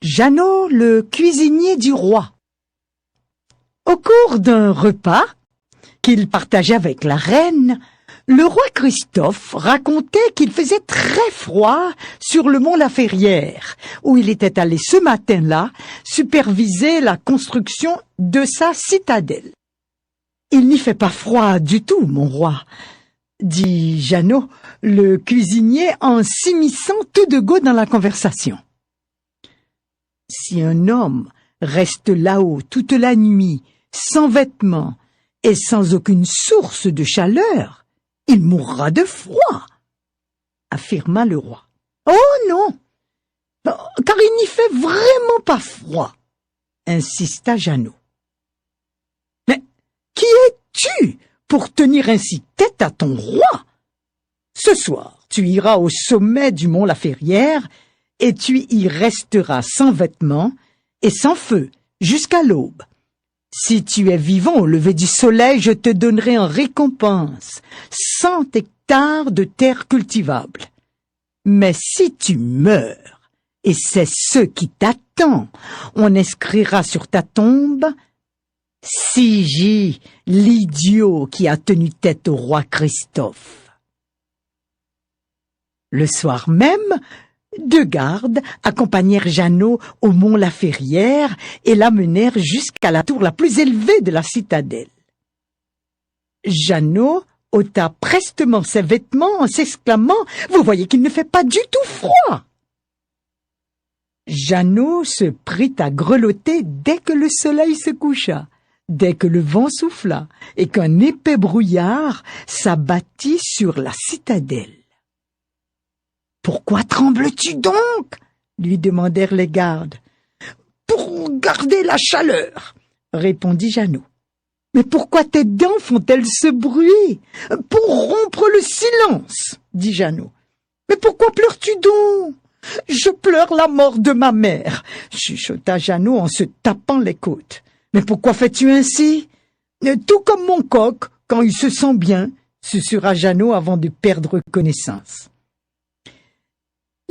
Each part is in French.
Jeannot, le cuisinier du roi. Au cours d'un repas qu'il partageait avec la reine, le roi Christophe racontait qu'il faisait très froid sur le mont Laferrière, où il était allé ce matin-là superviser la construction de sa citadelle. « Il n'y fait pas froid du tout, mon roi, » dit Jeannot, le cuisinier, en s'immisçant tout de go dans la conversation. « Si un homme reste là-haut toute la nuit, sans vêtements et sans aucune source de chaleur, il mourra de froid, » affirma le roi. « Oh non, car il n'y fait vraiment pas froid, » insista Jeannot. « Mais qui es-tu pour tenir ainsi tête à ton roi? Ce soir, tu iras au sommet du mont Laferrière et tu y resteras sans vêtements et sans feu jusqu'à l'aube. Si tu es vivant au lever du soleil, je te donnerai en récompense 100 hectares de terre cultivable. Mais si tu meurs, et c'est ce qui t'attend, on inscrira sur ta tombe « Sigi, l'idiot qui a tenu tête au roi Christophe. » Le soir même, 2 gardes accompagnèrent Jeannot au mont Laferrière et l'amenèrent jusqu'à la tour la plus élevée de la citadelle. Jeannot ôta prestement ses vêtements en s'exclamant « Vous voyez qu'il ne fait pas du tout froid !» Jeannot se prit à grelotter dès que le soleil se coucha, dès que le vent souffla et qu'un épais brouillard s'abattit sur la citadelle. « Pourquoi trembles-tu donc ?» lui demandèrent les gardes. « Pour garder la chaleur, » répondit Jeannot. « Mais pourquoi tes dents font-elles ce bruit? »« Pour rompre le silence, » dit Jeannot. « Mais pourquoi pleures-tu donc? »« Je pleure la mort de ma mère, » chuchota Jeannot en se tapant les côtes. « Mais pourquoi fais-tu ainsi? »« Tout comme mon coq, quand il se sent bien, » susurra Jeannot avant de perdre connaissance.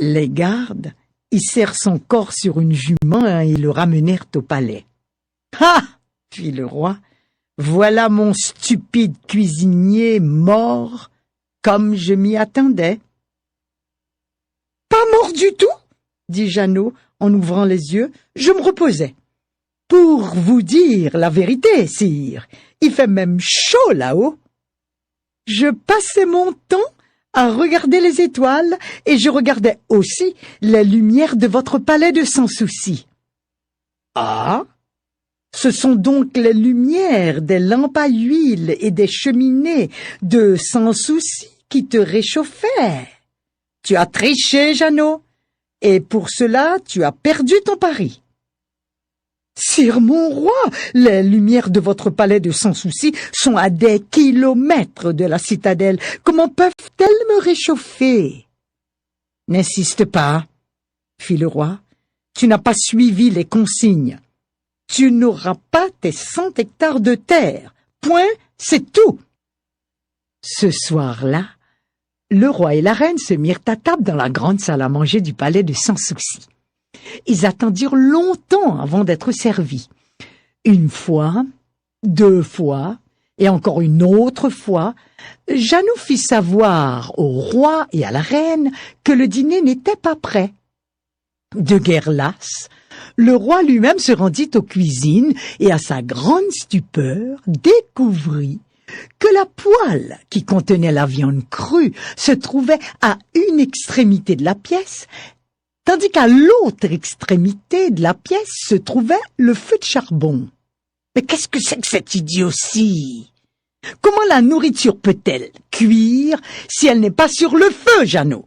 Les gardes hissèrent son corps sur une jument et le ramenèrent au palais. « Ah !» fit le roi, « voilà mon stupide cuisinier mort, comme je m'y attendais. »« Pas mort du tout ?» dit Jeannot en ouvrant les yeux. « Je me reposais. »« Pour vous dire la vérité, sire, il fait même chaud là-haut. Je passais mon temps à regarder les étoiles, et je regardais aussi les lumières de votre palais de Sans Souci. »« Ah, ce sont donc les lumières des lampes à huile et des cheminées de Sans Souci qui te réchauffaient. Tu as triché, Jeannot, et pour cela tu as perdu ton pari. »« Sire mon roi, les lumières de votre palais de Sans Souci sont à des kilomètres de la citadelle. Comment peuvent-elles me réchauffer? »« N'insiste pas, » fit le roi. « Tu n'as pas suivi les consignes. Tu n'auras pas tes 100 hectares de terre. Point, c'est tout. » Ce soir-là, le roi et la reine se mirent à table dans la grande salle à manger du palais de Sans Souci. Ils attendirent longtemps avant d'être servis. 1 fois, 2 fois, et encore une autre fois, Jeannot fit savoir au roi et à la reine que le dîner n'était pas prêt. De guerre lasse, le roi lui-même se rendit aux cuisines et, à sa grande stupeur, découvrit que la poêle qui contenait la viande crue se trouvait à une extrémité de la pièce, tandis qu'à l'autre extrémité de la pièce se trouvait le feu de charbon. Mais qu'est-ce que c'est que cette idiotie? Comment la nourriture peut-elle cuire si elle n'est pas sur le feu, Jeannot?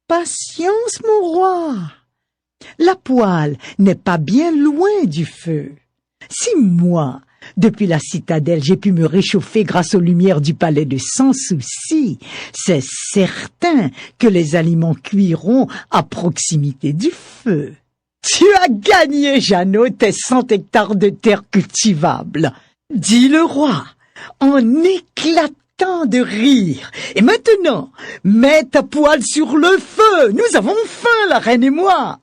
Patience, mon roi. La poêle n'est pas bien loin du feu. Si moi, depuis la citadelle, j'ai pu me réchauffer grâce aux lumières du palais de Sans Souci, c'est certain que les aliments cuiront à proximité du feu. Tu as gagné, Jeannot, tes 100 hectares de terre cultivable, dit le roi, en éclatant de rire. Et maintenant, mets ta poêle sur le feu. Nous avons faim, la reine et moi.